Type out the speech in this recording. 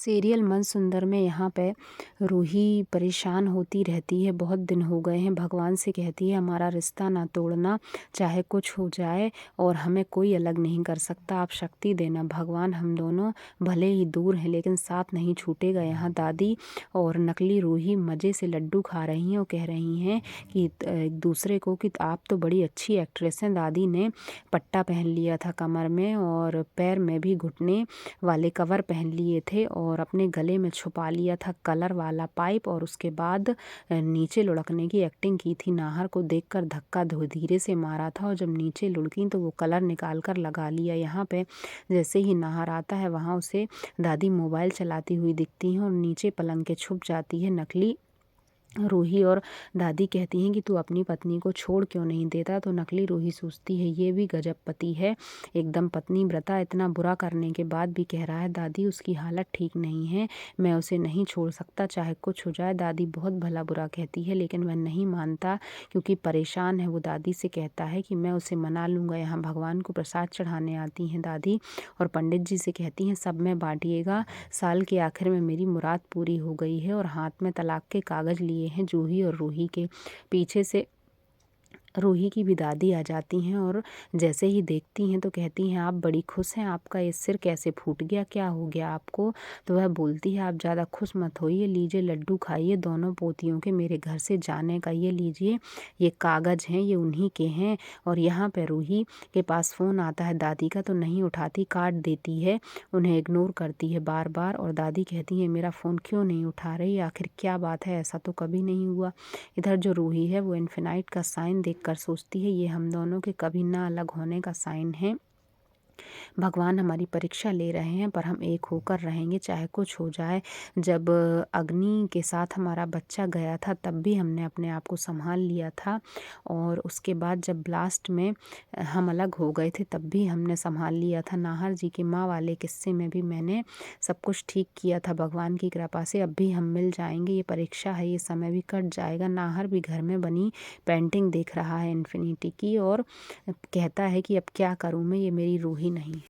Serial मन सुंदर में यहाँ पे रूही परेशान होती रहती है। बहुत दिन हो गए हैं, भगवान से कहती है हमारा रिश्ता ना तोड़ना, चाहे कुछ हो जाए और हमें कोई अलग नहीं कर सकता। आप शक्ति देना भगवान, हम दोनों भले ही दूर हैं लेकिन साथ नहीं छूटेगा। यहाँ दादी और नकली रूही मज़े से लड्डू खा रही हैं और कह रही हैं कि एक दूसरे को कि आप तो बड़ी अच्छी एक्ट्रेस हैं। दादी ने पट्टा पहन लिया था कमर में और पैर में भी घुटने वाले कवर पहन लिए थे और अपने गले में छुपा लिया था कलर वाला पाइप, और उसके बाद नीचे लुढ़कने की एक्टिंग की थी। नाहर को देखकर धक्का धीरे से मारा था और जब नीचे लुढ़की तो वो कलर निकाल कर लगा लिया। यहाँ पे जैसे ही नाहर आता है वहाँ उसे दादी मोबाइल चलाती हुई दिखती हैं और नीचे पलंग के छुप जाती है नकली रूही। और दादी कहती हैं कि तू अपनी पत्नी को छोड़ क्यों नहीं देता। तो नकली रूही सोचती है ये भी गजब पति है, एकदम पत्नी व्रता। इतना बुरा करने के बाद भी कह रहा है दादी उसकी हालत ठीक नहीं है, मैं उसे नहीं छोड़ सकता चाहे कुछ हो जाए। दादी बहुत भला बुरा कहती है लेकिन वह नहीं मानता क्योंकि परेशान है। वो दादी से कहता है कि मैं उसे मना लूँगा। यहाँ भगवान को प्रसाद चढ़ाने आती हैं दादी और पंडित जी से कहती हैं सब में बांटिएगा, साल के आखिर में मेरी मुराद पूरी हो गई है। और हाथ में तलाक के कागज़ लिए हैं जूही और रूही के। पीछे से रूही की भी दादी आ जाती हैं और जैसे ही देखती हैं तो कहती हैं आप बड़ी खुश हैं, आपका ये सिर कैसे फूट गया, क्या हो गया आपको। तो वह बोलती है आप ज़्यादा खुश मत होइए, लीजिए लड्डू खाइए दोनों पोतियों के मेरे घर से जाने का। ये लीजिए ये कागज़ हैं, ये उन्हीं के हैं। और यहाँ पर रूही के पास फ़ोन आता है दादी का तो नहीं उठाती, काट देती है, उन्हें इग्नोर करती है बार बार। और दादी कहती है मेरा फ़ोन क्यों नहीं उठा रही, आखिर क्या बात है, ऐसा तो कभी नहीं हुआ। इधर जो रूही है वो इन्फिनाइट का साइन देखकर सोचती है ये हम दोनों के कभी ना अलग होने का साइन है। भगवान हमारी परीक्षा ले रहे हैं पर हम एक होकर रहेंगे चाहे कुछ हो जाए। जब अग्नि के साथ हमारा बच्चा गया था तब भी हमने अपने आप को संभाल लिया था, और उसके बाद जब ब्लास्ट में हम अलग हो गए थे तब भी हमने संभाल लिया था। नाहर जी के माँ वाले किस्से में भी मैंने सब कुछ ठीक किया था भगवान की कृपा से। अब भी हम मिल जाएंगे, ये परीक्षा है, ये समय भी कट जाएगा। नाहर भी घर में बनी पेंटिंग देख रहा है इन्फिनिटी की और कहता है कि अब क्या करूँ मैं, ये मेरी रूही नहीं।